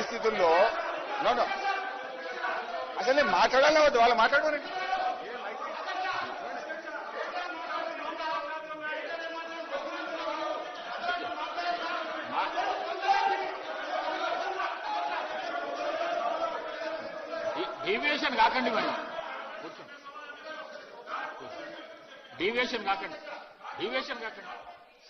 పరిస్థితుల్లో నో అసలు నేను మాట్లాడాలి వద్దు, వాళ్ళు మాట్లాడుకోనండి. డీవియేషన్ కాకండి మరి, డీవియేషన్ కాకండి, డీవియేషన్ కాకండి.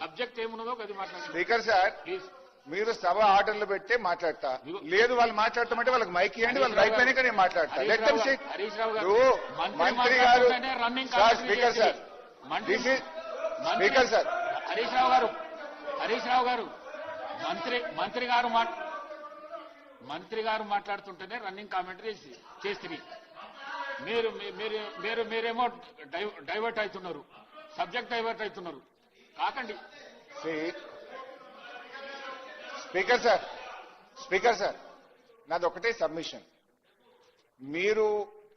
సబ్జెక్ట్ ఏమున్నదో అది మాట్లాడండి. Speaker sir, please. మీరు సభ ఆర్డర్లు పెట్టి మాట్లాడతా, లేదు వాళ్ళు మాట్లాడతామంటే వాళ్ళకి మైక్ ఇవ్వండి, వాళ్ళు అయిపోయినాక నేను మాట్లాడతా. హరీష్ రావు గారు మంత్రి garu running sir, speaker sir, speaker sir, Harish Rao garu మంత్రి గారు మాట్లాడుతుంటేనే రన్నింగ్ కామెంటరీ చేస్తుంది. మీరేమో డైవర్ట్ అవుతున్నారు, సబ్జెక్ట్ డైవర్ట్ అవుతున్నారు. కాకండి. స్పీకర్ సార్, నాది ఒకటే సబ్మిషన్. మీరు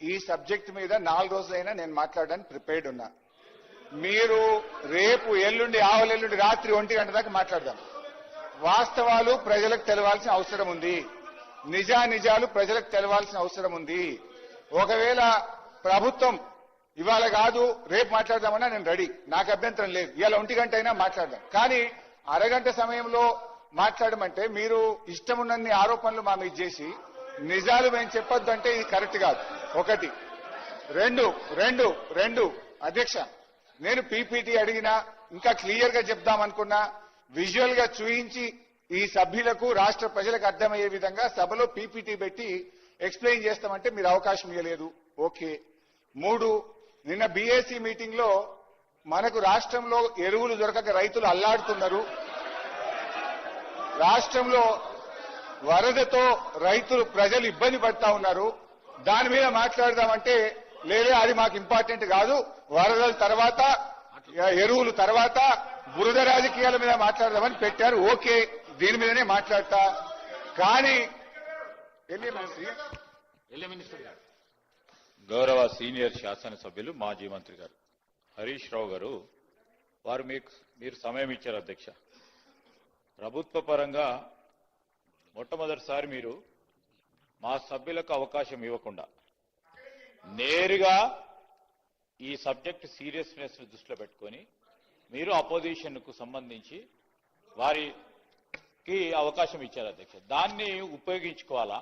ఈ సబ్జెక్ట్ మీద 4 రోజులైనా నేను మాట్లాడడానికి ప్రిపేర్డ్ ఉన్నా. మీరు రేపు ఎల్లుండి ఆవలెల్లుండి రాత్రి 1 గంట దాకా మాట్లాడదాం. వాస్తవాలు ప్రజలకు తెలవాల్సిన అవసరం ఉంది, నిజానిజాలు ప్రజలకు తెలవాల్సిన అవసరం ఉంది. ఒకవేళ ప్రభుత్వం ఇవాళ కాదు రేపు మాట్లాడదామన్నా నేను రెడీ, నాకు అభ్యంతరం లేదు. ఇవాళ 1 గంట అయినా మాట్లాడదాం. కానీ అరగంట సమయంలో మాట్లాడమంటే మీరు ఇష్టమున్నన్ని ఆరోపణలు మా మీద చేసి నిజాలు మేము చెప్పొద్దు అంటే ఇది కరెక్ట్ కాదు. ఒకటి. రెండు అధ్యక్ష, నేను పీపీటీ అడిగినా ఇంకా క్లియర్ గా చెప్దామనుకున్నా, విజువల్ గా చూయించి ఈ సభ్యులకు రాష్ట్ర ప్రజలకు అర్థమయ్యే విధంగా సభలో పీపీటీ పెట్టి ఎక్స్ప్లెయిన్ చేస్తామంటే మీరు అవకాశం ఇవ్వలేదు. ఓకే. 3, నిన్న బీఏసీ మీటింగ్ లో మనకు రాష్ట్రంలో ఎరువులు దొరకక రైతులు అల్లాడుతున్నారు, రాష్ట్రంలో వరదతో రైతులు ప్రజలు ఇబ్బంది పడతా ఉన్నారు, దాని మీద మాట్లాడదామంటే లేదే అది మాకు ఇంపార్టెంట్ కాదు, వరదల తర్వాత ఎరువులు తర్వాత బురద రాజకీయాల మీద మాట్లాడదామని పెట్టారు. ఓకే, దీని మీదనే మాట్లాడతా. కానీ గౌరవ సీనియర్ శాసనసభ్యులు మాజీ మంత్రి గారు హరీష్ రావు గారు వారు మీరు సమయం ఇచ్చారు అధ్యక్ష. ప్రభుత్వ పరంగా మొట్టమొదటిసారి మీరు మా సభ్యులకు అవకాశం ఇవ్వకుండా నేరుగా ఈ సబ్జెక్ట్ సీరియస్నెస్ దృష్టిలో పెట్టుకొని మీరు అపోజిషన్ కు సంబంధించి వారికి అవకాశం ఇచ్చారు అధ్యక్ష. దాన్ని ఉపయోగించుకోవాలా?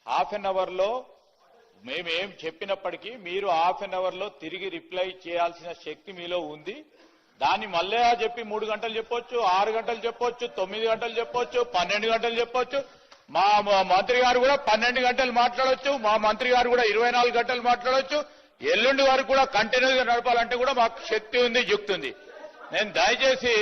హాఫ్ అన్ అవర్ లో మేమేం చెప్పినప్పటికీ మీరు హాఫ్ అన్ అవర్ లో తిరిగి రిప్లై చేయాల్సిన శక్తి మీలో ఉంది. దాన్ని మళ్ళీ చెప్పి 3 గంటలు చెప్పొచ్చు, 6 గంటలు చెప్పొచ్చు, 9 గంటలు చెప్పొచ్చు, 12 గంటలు చెప్పొచ్చు. మా మంత్రి గారు కూడా 12 గంటలు మాట్లాడొచ్చు, మా మంత్రి గారు కూడా 24 గంటలు మాట్లాడొచ్చు. ఎల్లుండి వరకు కూడా కంటిన్యూగా నడపాలంటే కూడా మాకు శక్తి ఉంది, యుక్తి ఉంది. నేను దయచేసి